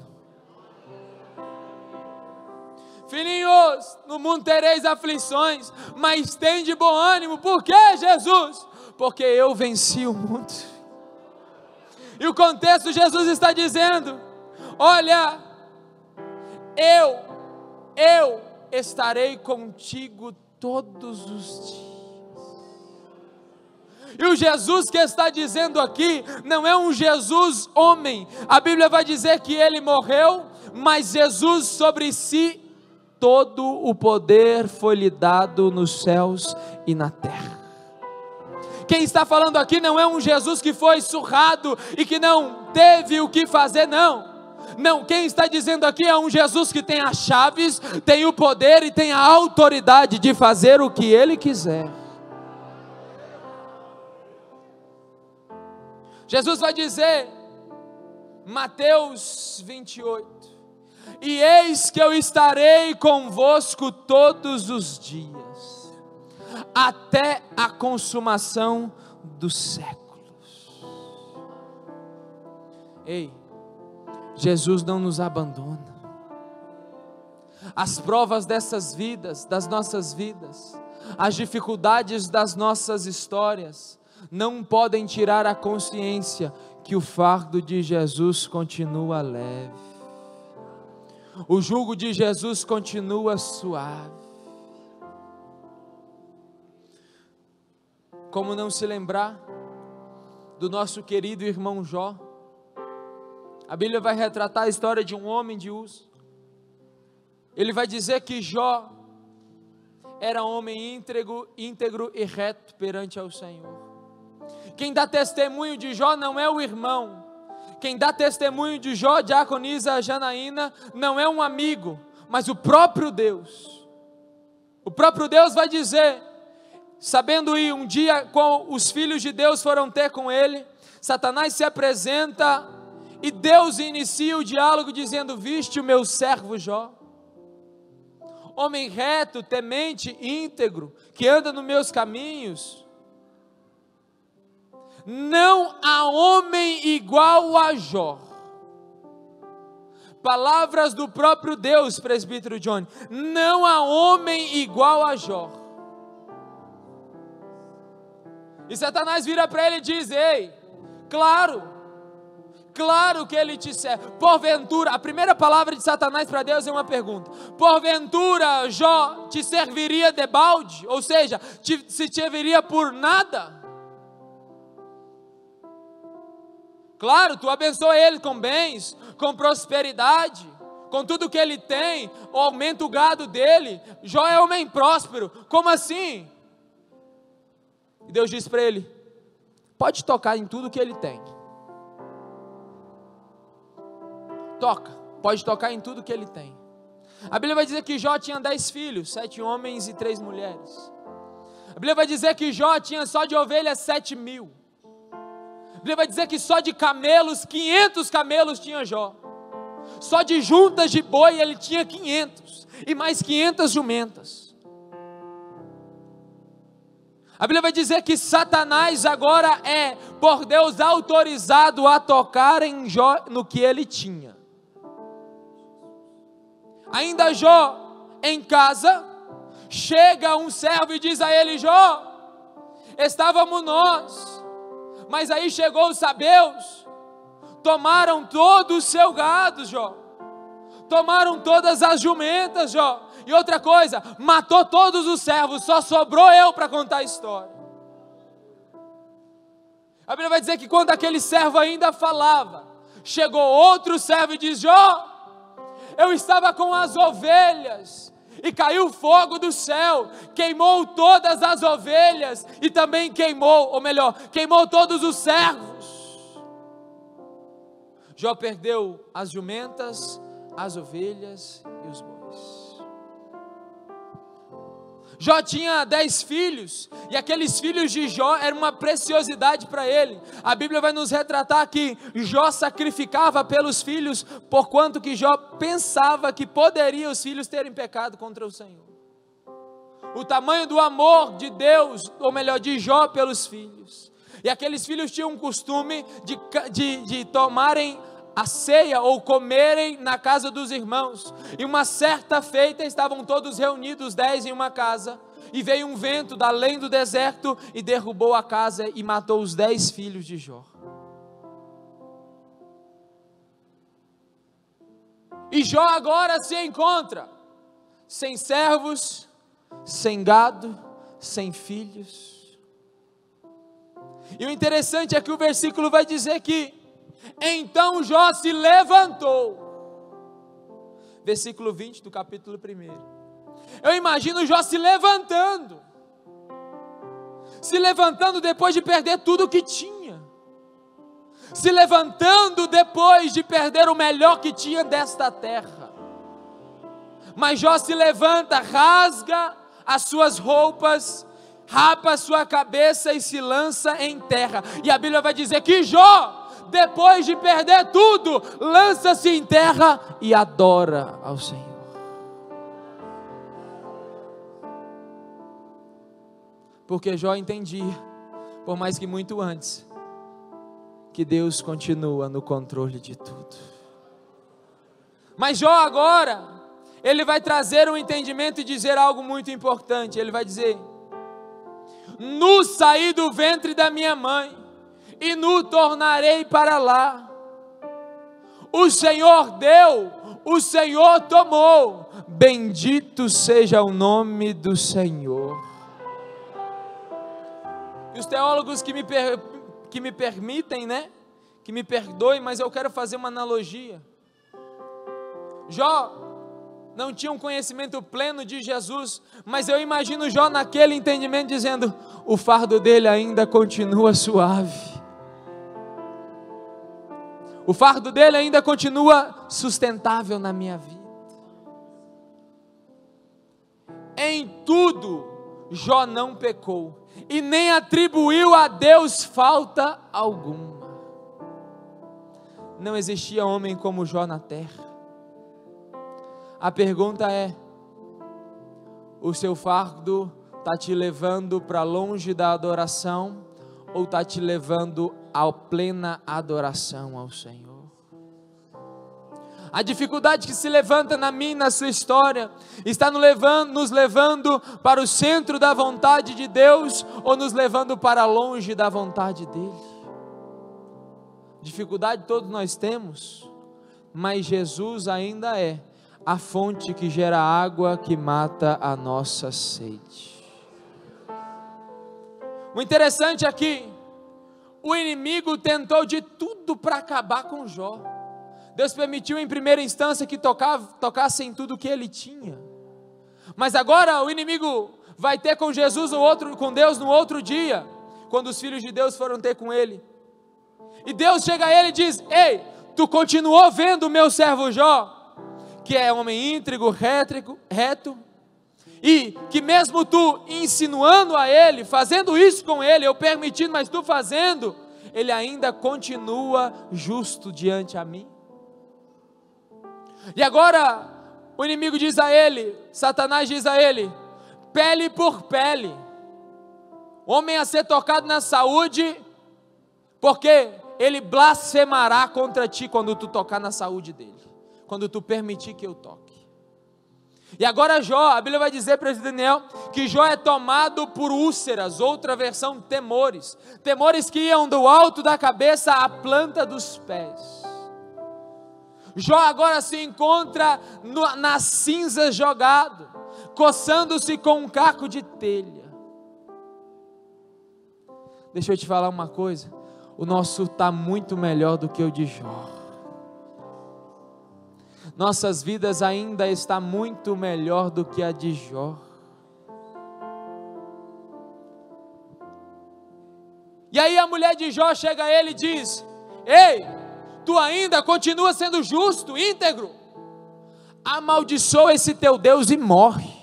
Filhinhos, no mundo tereis aflições, mas tende bom ânimo. Por quê, Jesus? Porque eu venci o mundo. E o contexto, Jesus está dizendo, olha, eu estarei contigo todos os dias. E o Jesus que está dizendo aqui, não é um Jesus homem. A Bíblia vai dizer que Ele morreu, mas Jesus sobre si, todo o poder foi lhe dado nos céus e na terra. Quem está falando aqui não é um Jesus que foi surrado e que não teve o que fazer, não. Não, quem está dizendo aqui é um Jesus que tem as chaves, tem o poder e tem a autoridade de fazer o que Ele quiser. Jesus vai dizer, Mateus 28, e eis que eu estarei convosco todos os dias, até a consumação dos séculos. Ei, Jesus não nos abandona. As provas dessas vidas, das nossas vidas, as dificuldades das nossas histórias, não podem tirar a consciência que o fardo de Jesus continua leve. O jugo de Jesus continua suave. Como não se lembrar do nosso querido irmão Jó? A Bíblia vai retratar a história de um homem de Uz. Ele vai dizer que Jó era homem íntegro e reto perante ao Senhor. Quem dá testemunho de Jó não é o irmão. Quem dá testemunho de Jó, diaconisa Janaína, não é um amigo, mas o próprio Deus. O próprio Deus vai dizer, sabendo ir um dia com os filhos de Deus foram ter com ele, Satanás se apresenta e Deus inicia o diálogo dizendo, viste o meu servo Jó? Homem reto, temente, íntegro, que anda nos meus caminhos. Não há homem igual a Jó. Palavras do próprio Deus, presbítero Johnny. Não há homem igual a Jó. E Satanás vira para ele e diz, ei, claro que ele te serve. Porventura, a primeira palavra de Satanás para Deus é uma pergunta. Porventura, Jó te serviria de balde? Ou seja, se te serviria por nada? Claro, tu abençoa ele com bens, com prosperidade, com tudo que ele tem, aumenta o gado dele. Jó é homem próspero. Como assim? E Deus disse para ele, pode tocar em tudo que ele tem. Pode tocar em tudo que ele tem. A Bíblia vai dizer que Jó tinha 10 filhos, 7 homens e 3 mulheres. A Bíblia vai dizer que Jó tinha só de ovelhas 7.000. A Bíblia vai dizer que só de camelos, 500 camelos tinha Jó. Só de juntas de boi ele tinha 500. E mais 500 jumentas. A Bíblia vai dizer que Satanás agora é, por Deus, autorizado a tocar em Jó no que ele tinha. Ainda Jó em casa, chega um servo e diz a ele: Jó, estávamos nós, mas aí chegou os sabeus, tomaram todo o seu gado, Jó, tomaram todas as jumentas, Jó, e outra coisa, matou todos os servos, só sobrou eu para contar a história. A Bíblia vai dizer que quando aquele servo ainda falava, chegou outro servo e diz: Jó, eu estava com as ovelhas, e caiu fogo do céu, queimou todas as ovelhas, e também queimou, ou melhor, queimou todos os servos. Jó perdeu as jumentas, as ovelhas e os bois. Jó tinha 10 filhos, e aqueles filhos de Jó eram uma preciosidade para ele. A Bíblia vai nos retratar que Jó sacrificava pelos filhos, porquanto que Jó pensava que poderia os filhos terem pecado contra o Senhor. O tamanho do amor de Deus, ou melhor, de Jó pelos filhos. E aqueles filhos tinham um costume de tomarem a ceia ou comerem na casa dos irmãos. E uma certa feita estavam todos reunidos, 10 em uma casa, e veio um vento da além do deserto e derrubou a casa e matou os 10 filhos de Jó. E Jó agora se encontra sem servos, sem gado, sem filhos. E o interessante é que o versículo vai dizer que então Jó se levantou. Versículo 20 do capítulo 1. Eu imagino Jó se levantando depois de perder tudo o que tinha, se levantando depois de perder o melhor que tinha desta terra. Mas Jó se levanta, rasga as suas roupas, rapa a sua cabeça e se lança em terra. E a Bíblia vai dizer que Jó, depois de perder tudo, lança-se em terra e adora ao Senhor. Porque Jó entendia, por mais que muito antes, que Deus continua no controle de tudo. Mas Jó agora, ele vai trazer um entendimento e dizer algo muito importante. Ele vai dizer: nu saí do ventre da minha mãe, e nu tornarei para lá. O Senhor deu, o Senhor tomou, bendito seja o nome do Senhor. E os teólogos que me permitem, né, que me perdoem, mas eu quero fazer uma analogia. Jó não tinha um conhecimento pleno de Jesus, mas eu imagino Jó naquele entendimento dizendo: o fardo dele ainda continua suave. O fardo dele ainda continua sustentável na minha vida. Em tudo, Jó não pecou e nem atribuiu a Deus falta alguma. Não existia homem como Jó na terra. A pergunta é: o seu fardo está te levando para longe da adoração ou está te levando à plena adoração ao Senhor? A dificuldade que se levanta na minha e na sua história está nos levando para o centro da vontade de Deus ou nos levando para longe da vontade dEle? Dificuldade todos nós temos, mas Jesus ainda é a fonte que gera água que mata a nossa sede. O interessante é que o inimigo tentou de tudo para acabar com Jó. Deus permitiu em primeira instância que tocassem tudo que ele tinha. Mas agora o inimigo vai ter com Jesus com Deus no outro dia, quando os filhos de Deus foram ter com ele. E Deus chega a ele e diz: ei, tu continuou vendo o meu servo Jó, que é homem íntegro, reto, e que mesmo tu insinuando a ele, fazendo isso com ele, eu permitindo, mas tu fazendo, ele ainda continua justo diante a mim. E agora, o inimigo diz a ele, Satanás diz a ele, pele por pele, homem a ser tocado na saúde, porque ele blasfemará contra ti quando tu tocar na saúde dele, quando tu permitir que eu toque. E agora Jó, a Bíblia vai dizer para Daniel, que Jó é tomado por úlceras, outra versão, temores que iam do alto da cabeça à planta dos pés. Jó agora se encontra nas cinzas jogado, coçando-se com um caco de telha. Deixa eu te falar uma coisa, o nosso está muito melhor do que o de Jó. Nossas vidas ainda está muito melhor do que a de Jó. E aí a mulher de Jó chega a ele e diz, ei, tu ainda continua sendo justo, íntegro, amaldiçoa esse teu Deus e morre.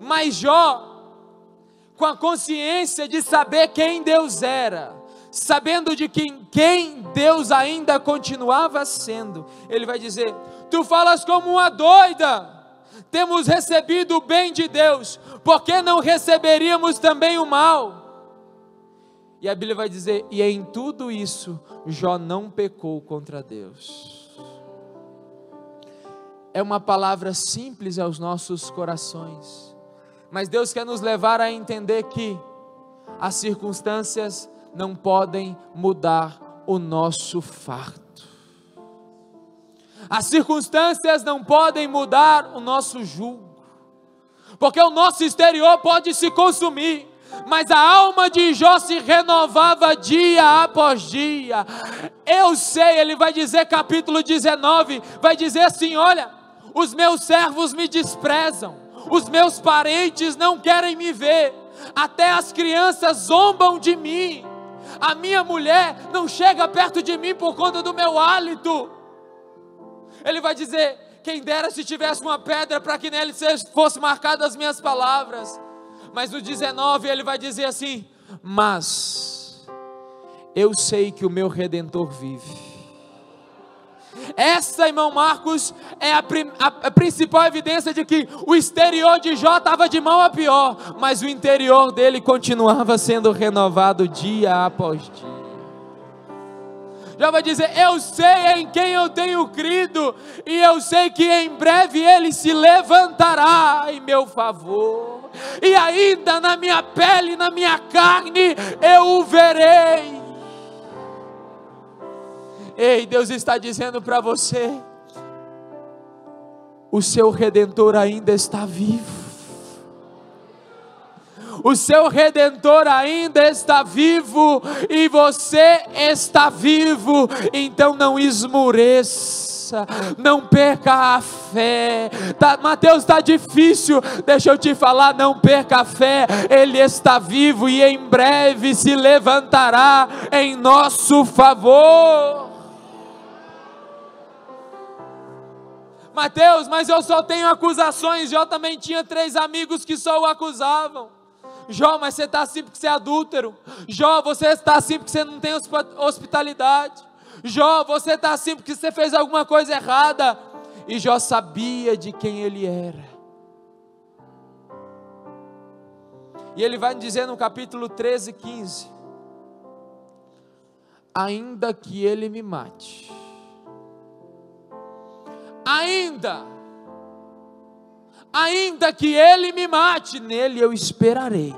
Mas Jó, com a consciência de saber quem Deus era, sabendo de quem Deus ainda continuava sendo, ele vai dizer, tu falas como uma doida, temos recebido o bem de Deus, por que não receberíamos também o mal? E a Bíblia vai dizer, e em tudo isso, Jó não pecou contra Deus. É uma palavra simples aos nossos corações, mas Deus quer nos levar a entender que as circunstâncias não podem mudar o nosso fardo. As circunstâncias não podem mudar o nosso jugo, porque o nosso exterior pode se consumir, mas a alma de Jó se renovava dia após dia. Eu sei, ele vai dizer, capítulo 19, vai dizer assim, olha, os meus servos me desprezam, os meus parentes não querem me ver, até as crianças zombam de mim, a minha mulher não chega perto de mim por conta do meu hálito. Ele vai dizer, quem dera se tivesse uma pedra para que nele fosse marcadas as minhas palavras. Mas no 19 ele vai dizer assim, mas eu sei que o meu Redentor vive. Essa, irmão Marcos, é a principal evidência de que o exterior de Jó estava de mal a pior, mas o interior dele continuava sendo renovado dia após dia. Jó vai dizer, eu sei em quem eu tenho crido, e eu sei que em breve ele se levantará em meu favor, e ainda na minha pele, na minha carne, eu o verei. Ei, Deus está dizendo para você, o seu Redentor ainda está vivo. O seu Redentor ainda está vivo, e você está vivo, então não esmoreça, não perca a fé. Mateus, está difícil, deixa eu te falar, não perca a fé, Ele está vivo e em breve se levantará em nosso favor. Mateus, mas eu só tenho acusações. Jó também tinha 3 amigos que só o acusavam. Jó, mas você está assim porque você é adúltero. Jó, você está assim porque você não tem hospitalidade. Jó, você está assim porque você fez alguma coisa errada. E Jó sabia de quem ele era. E ele vai dizer no capítulo 13, 15: ainda que ele me mate, ainda que ele me mate, nele eu esperarei.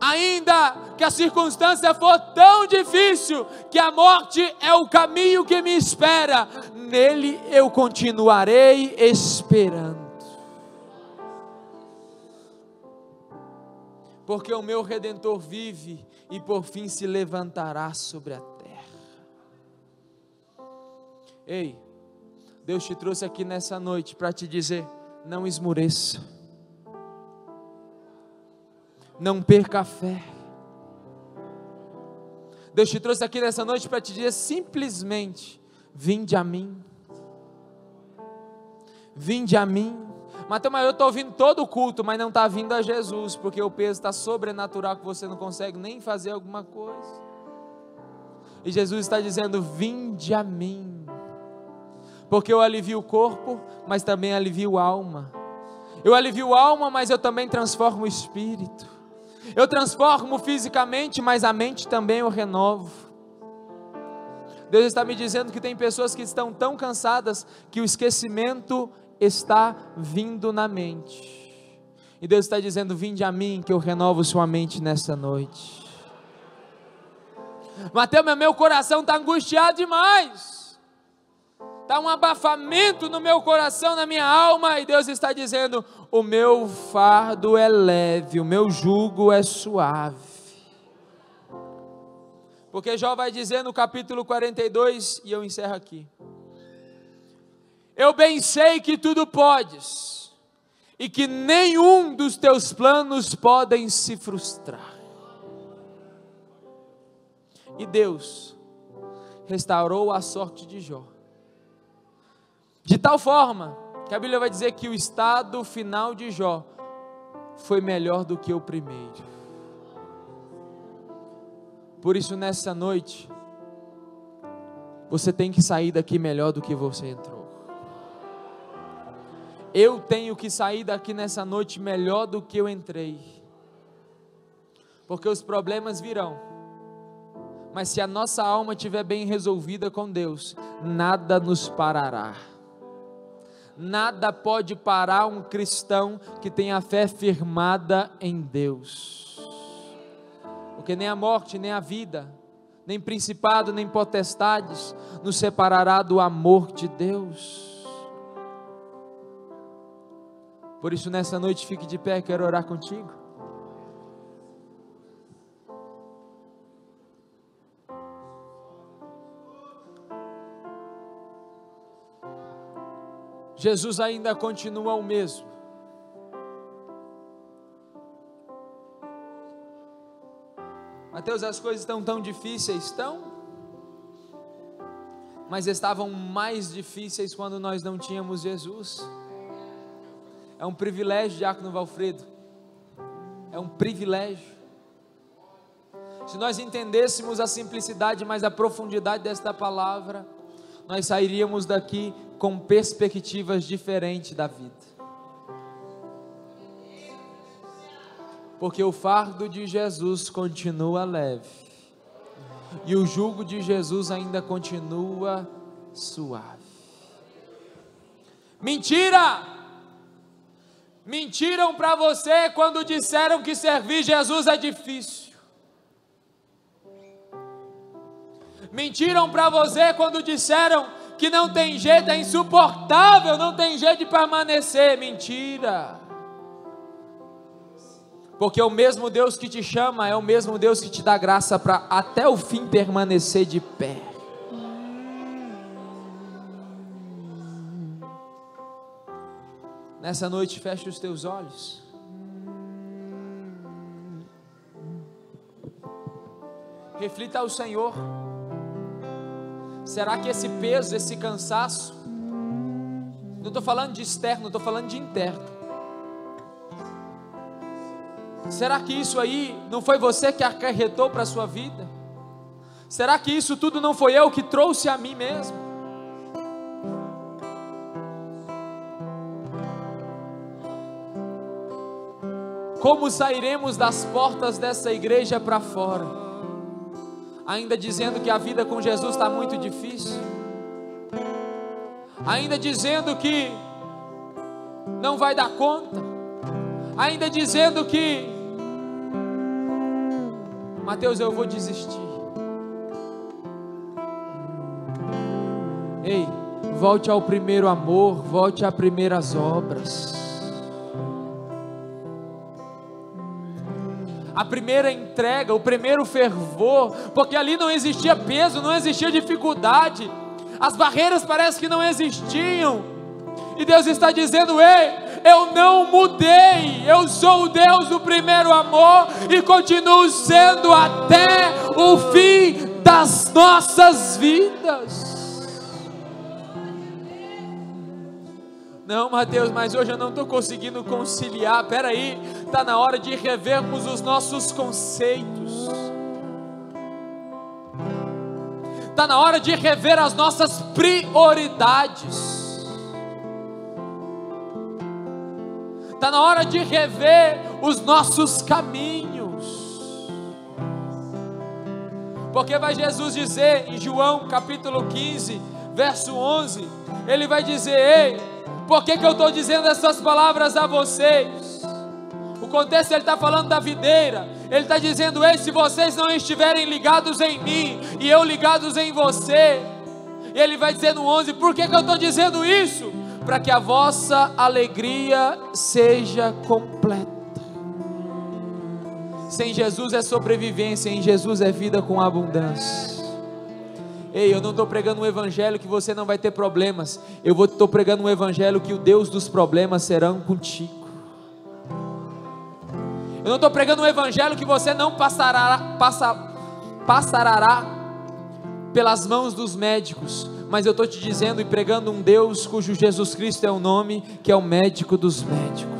Ainda que a circunstância for tão difícil, que a morte é o caminho que me espera, nele eu continuarei esperando. Porque o meu Redentor vive e por fim se levantará sobre a terra. Ei, Deus te trouxe aqui nessa noite para te dizer, não esmoreça, não perca a fé. Deus te trouxe aqui nessa noite para te dizer simplesmente, vinde a mim, Mateus, mas eu estou ouvindo todo o culto, mas não está vindo a Jesus, porque o peso está sobrenatural que você não consegue nem fazer alguma coisa. E Jesus está dizendo: vinde a mim, porque eu alivio o corpo, mas também alivio a alma. Eu alivio a alma, mas eu também transformo o espírito. Eu transformo fisicamente, mas a mente também eu renovo. Deus está me dizendo que tem pessoas que estão tão cansadas que o esquecimento está vindo na mente. E Deus está dizendo: vinde a mim que eu renovo sua mente nessa noite. Mateus, meu coração está angustiado demais. Está um abafamento no meu coração, na minha alma. E Deus está dizendo: o meu fardo é leve, o meu jugo é suave. Porque Jó vai dizer no capítulo 42, e eu encerro aqui: eu bem sei que tudo podes, e que nenhum dos teus planos podem se frustrar. E Deus restaurou a sorte de Jó, de tal forma que a Bíblia vai dizer que o estado final de Jó foi melhor do que o primeiro. Por isso, nessa noite, você tem que sair daqui melhor do que você entrou. Eu tenho que sair daqui nessa noite melhor do que eu entrei. Porque os problemas virão, mas se a nossa alma estiver bem resolvida com Deus, nada nos parará. Nada pode parar um cristão que tem a fé firmada em Deus. Porque nem a morte, nem a vida, nem principado, nem potestades nos separará do amor de Deus. Por isso, nessa noite, fique de pé, quero orar contigo. Jesus ainda continua o mesmo. Mateus, as coisas estão tão difíceis, estão? Mas estavam mais difíceis quando nós não tínhamos Jesus. É um privilégio, Diácono Valfredo. É um privilégio. Se nós entendêssemos a simplicidade, mas a profundidade desta palavra, nós sairíamos daqui com perspectivas diferentes da vida. Porque o fardo de Jesus continua leve, e o jugo de Jesus ainda continua suave. Mentira! Mentiram para você quando disseram que servir Jesus é difícil. Mentiram para você quando disseram que não tem jeito, é insuportável, não tem jeito de permanecer. Mentira. Porque o mesmo Deus que te chama é o mesmo Deus que te dá graça para até o fim permanecer de pé. Nessa noite, feche os teus olhos. Reflita ao Senhor. Será que esse peso, esse cansaço, não estou falando de externo, estou falando de interno. Será que isso aí não foi você que acarretou para a sua vida? Será que isso tudo não foi eu que trouxe a mim mesmo? Como sairemos das portas dessa igreja para fora, ainda dizendo que a vida com Jesus está muito difícil, ainda dizendo que não vai dar conta, ainda dizendo que, Mateus, eu vou desistir. Ei, volte ao primeiro amor, volte às primeiras obras. A primeira entrega, o primeiro fervor, porque ali não existia peso, não existia dificuldade, as barreiras parece que não existiam, e Deus está dizendo: ei, eu não mudei, eu sou o Deus do primeiro amor, e continuo sendo até o fim das nossas vidas. Não, Mateus, mas hoje eu não estou conseguindo conciliar. Peraí, está na hora de revermos os nossos conceitos. Está na hora de rever as nossas prioridades. Está na hora de rever os nossos caminhos. Porque vai Jesus dizer em João capítulo 15, verso 11, Ele vai dizer: ei, por que eu estou dizendo essas palavras a vocês? O contexto, Ele está falando da videira. Ele está dizendo: ei, se vocês não estiverem ligados em mim, e eu ligados em você. E Ele vai dizer no 11, por que eu estou dizendo isso? Para que a vossa alegria seja completa. Sem Jesus é sobrevivência, em Jesus é vida com abundância. Ei, eu não estou pregando um evangelho que você não vai ter problemas. Eu estou pregando um evangelho que o Deus dos problemas serão contigo. Eu não estou pregando um evangelho que você não passará pelas mãos dos médicos. Mas eu estou te dizendo e pregando um Deus cujo Jesus Cristo é o nome, que é o médico dos médicos.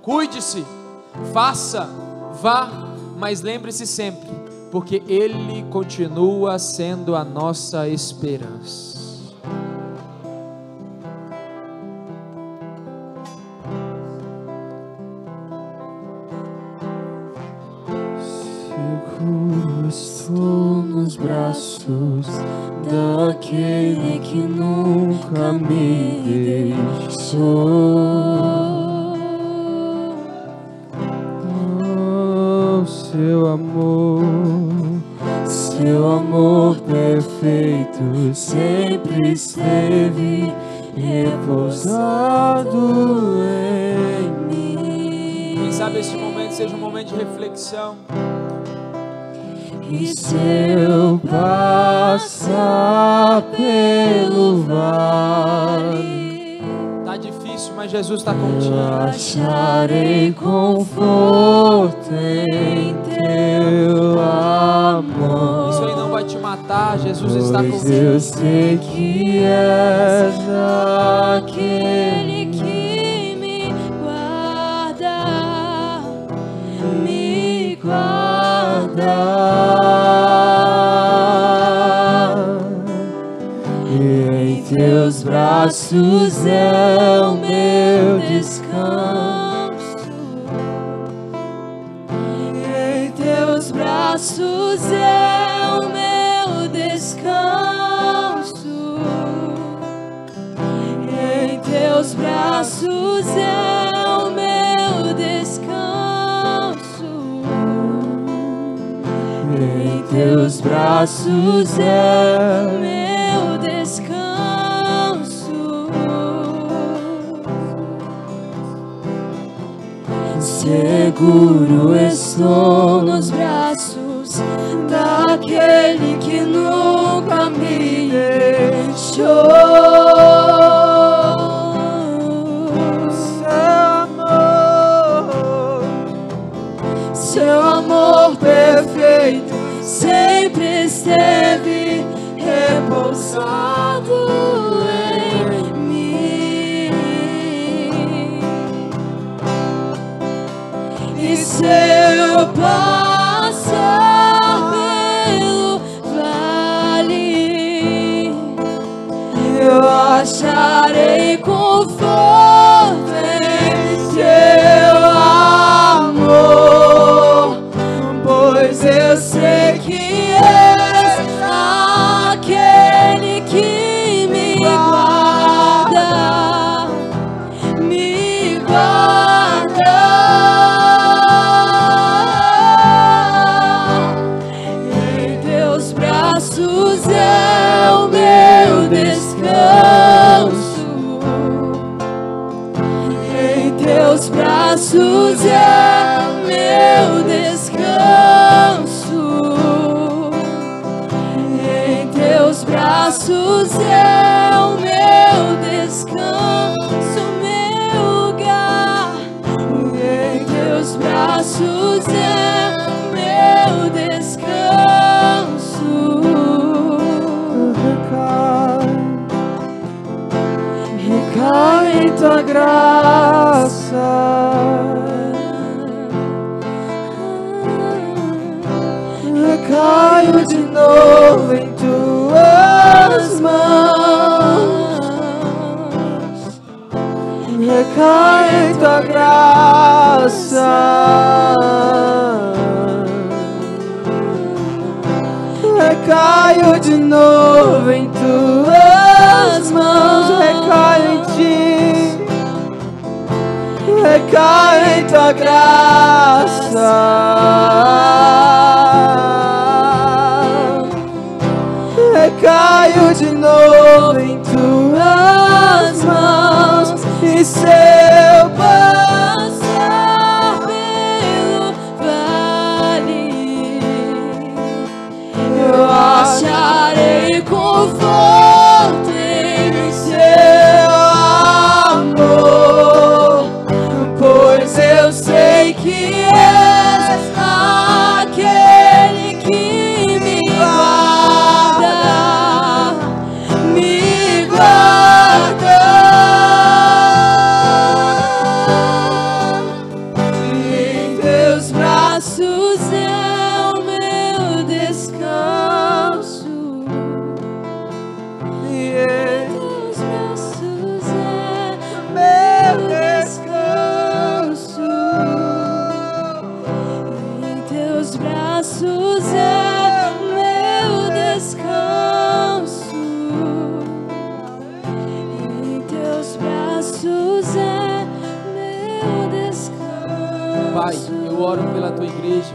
Cuide-se, faça, vá, mas lembre-se sempre, porque Ele continua sendo a nossa esperança. Seguro estou nos braços daquele que nunca me deixou. Seu amor perfeito sempre esteve repousado em mim. Quem sabe esse momento seja um momento de reflexão. E se eu passar pelo vale, Tá difícil, mas Jesus está contigo. acharei conforto em teu amor. Isso aí não vai te matar, Jesus está Pois contigo. eu sei que és aquele que me guarda, me guarda. E em teus braços é o meu descanso. E em teus braços é o meu descanso. E em teus braços é o meu descanso. E em teus braços é o meu descanso. Seguro estou nos braços daquele que nunca me deixou. Seu amor perfeito sempre esteve repousado em mim. E se eu passar pelo vale, eu acharei conforto em teu amor, pois eu sei que és aquele que me guarda, me guarda. Em teus braços é o meu descanso. Em teus braços é o meu descanso. Em teus braços é o meu descanso, meu lugar. Em teus braços é o meu descanso. caio de novo em tuas mãos, recaio em tua graça, recaio de novo em tuas mãos, recaio em ti, recaio em tua graça, recaio de novo em tuas mãos. E se eu passar pelo vale, eu acharei conforto em seu amor, pois eu sei que és aquele que me guarda, me guarda. Em teus braços é o meu descanso, em teus braços é meu descanso, em teus braços é meu descanso, em teus braços é meu descanso. Pai, eu oro pela tua igreja,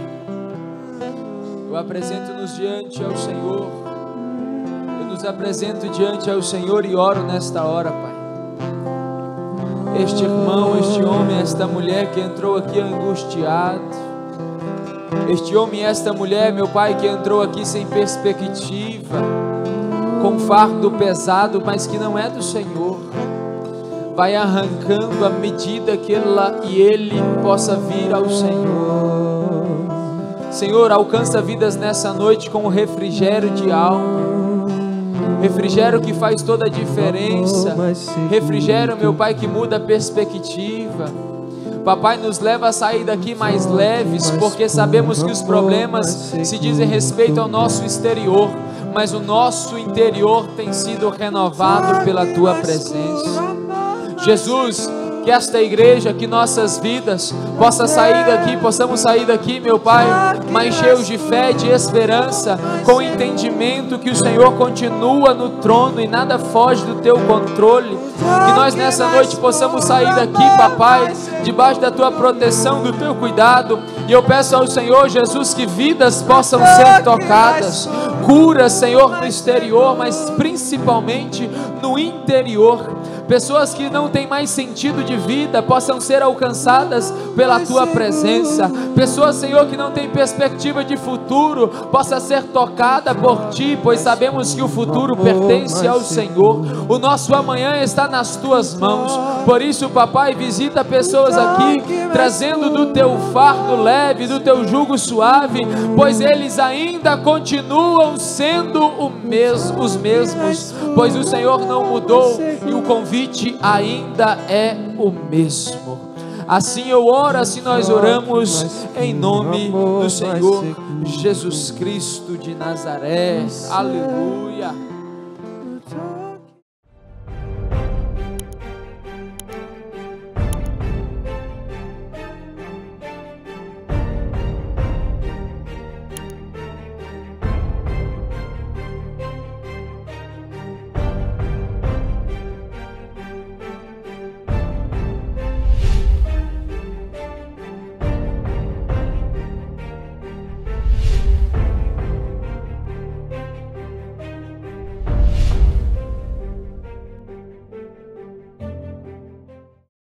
eu apresento-nos diante ao Senhor, eu nos apresento diante ao Senhor e oro nesta hora, Pai. Este irmão, este homem, esta mulher que entrou aqui angustiado, este homem e esta mulher, meu Pai, que entrou aqui sem perspectiva, com fardo pesado, mas que não é do Senhor, vai arrancando à medida que ela e ele possa vir ao Senhor. Senhor, alcança vidas nessa noite com o refrigério de alma, refrigério que faz toda a diferença, refrigério, meu Pai, que muda a perspectiva. Papai, nos leva a sair daqui mais leves, porque sabemos que os problemas se dizem respeito ao nosso exterior, mas o nosso interior tem sido renovado pela tua presença. Jesus, que esta igreja, que nossas vidas possamos sair daqui, meu Pai, mais cheios de fé, de esperança, com o entendimento que o Senhor continua no trono e nada foge do teu controle. Que nós nessa noite possamos sair daqui, papai, debaixo da tua proteção, do teu cuidado. E eu peço ao Senhor Jesus que vidas possam ser tocadas, cura, Senhor, no exterior, mas principalmente no interior. Pessoas que não têm mais sentido de vida possam ser alcançadas pela tua presença. Pessoas, Senhor, que não têm perspectiva de futuro, possa ser tocada por ti, pois sabemos que o futuro pertence ao Senhor. O nosso amanhã está nas tuas mãos. Por isso, papai, visita pessoas aqui, trazendo do teu fardo leve, do teu jugo suave, pois eles ainda continuam sendo os mesmos, pois o Senhor não mudou e o convite ainda é o mesmo. Assim eu oro, assim nós oramos, em nome do Senhor Jesus Cristo de Nazaré. Aleluia.